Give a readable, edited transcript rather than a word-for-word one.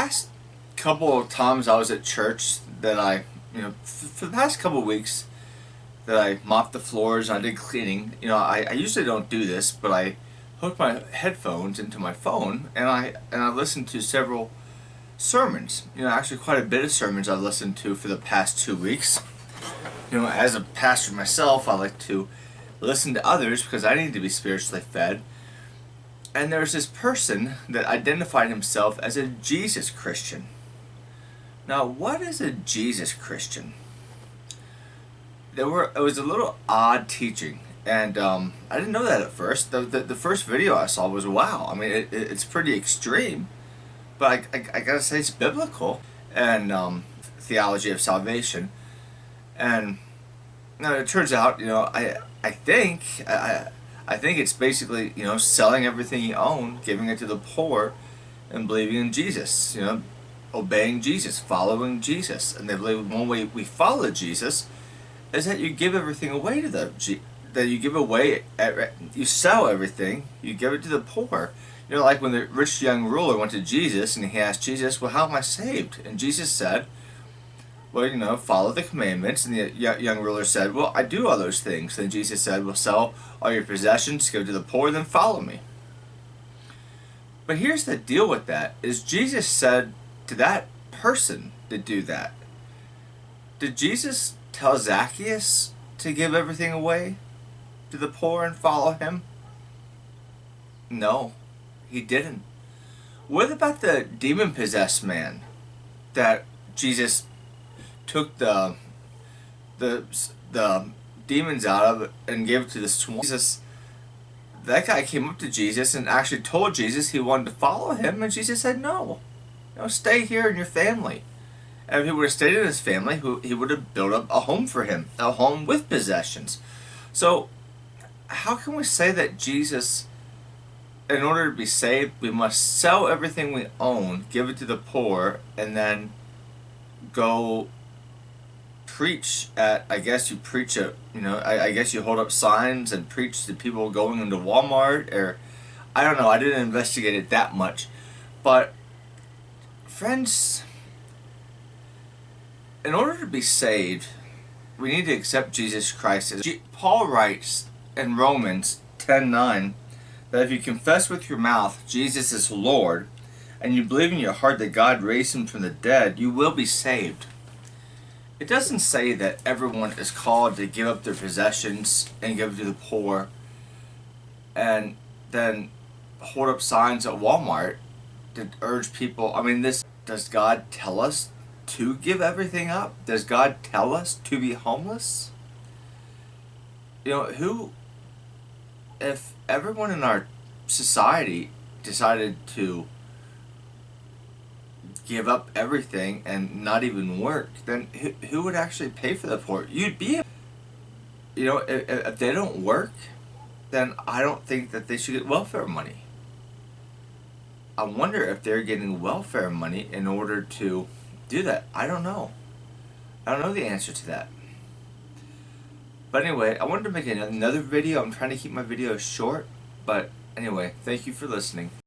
past couple of times I was at church that for the past couple of weeks that I mopped the floors and I did cleaning, I usually don't do this, but I hooked my headphones into my phone and I listened to several sermons. Actually quite a bit of sermons I've listened to for the past 2 weeks. As a pastor myself, I like to listen to others because I need to be spiritually fed. And there's this person that identified himself as a Jesus Christian. Now, what is a Jesus Christian? It was a little odd teaching, and I didn't know that at first. The first video I saw was, wow, I mean, it's pretty extreme, but I gotta say it's biblical, and theology of salvation. And now it turns out, I think it's basically, selling everything you own, giving it to the poor, and believing in Jesus, obeying Jesus, following Jesus. And they believe one way we follow Jesus is that you give everything away to you sell everything, you give it to the poor. Like when the rich young ruler went to Jesus and he asked Jesus, well, how am I saved? And Jesus said, well, follow the commandments. And the young ruler said, well, I do all those things. Then Jesus said, well, sell all your possessions, give to the poor, then follow me. But here's the deal with that, is Jesus said to that person to do that. Did Jesus tell Zacchaeus to give everything away to the poor and follow him? No, he didn't. What about the demon-possessed man that Jesus took the demons out of and gave it to the swine? That guy came up to Jesus and actually told Jesus he wanted to follow him, and Jesus said no. Stay here in your family. And if he would have stayed in his family, he would have built up a home for him, a home with possessions. So how can we say that Jesus, in order to be saved, we must sell everything we own, give it to the poor, and then go preach at, I guess you preach at, I guess you hold up signs and preach to people going into Walmart, or I don't know, I didn't investigate it that much. But friends, in order to be saved, we need to accept Jesus Christ. Paul writes in Romans 10:9 that if you confess with your mouth Jesus is Lord, and you believe in your heart that God raised him from the dead, you will be saved. It doesn't say that everyone is called to give up their possessions and give to the poor and then hold up signs at Walmart to urge people. Does God tell us to give everything up? Does God tell us to be homeless? If everyone in our society decided to give up everything and not even work, then who would actually pay for the poor? You'd be, if they don't work, then I don't think that they should get welfare money. I wonder if they're getting welfare money in order to do that. I don't know. I don't know the answer to that. But anyway, I wanted to make another video. I'm trying to keep my videos short, but anyway, thank you for listening.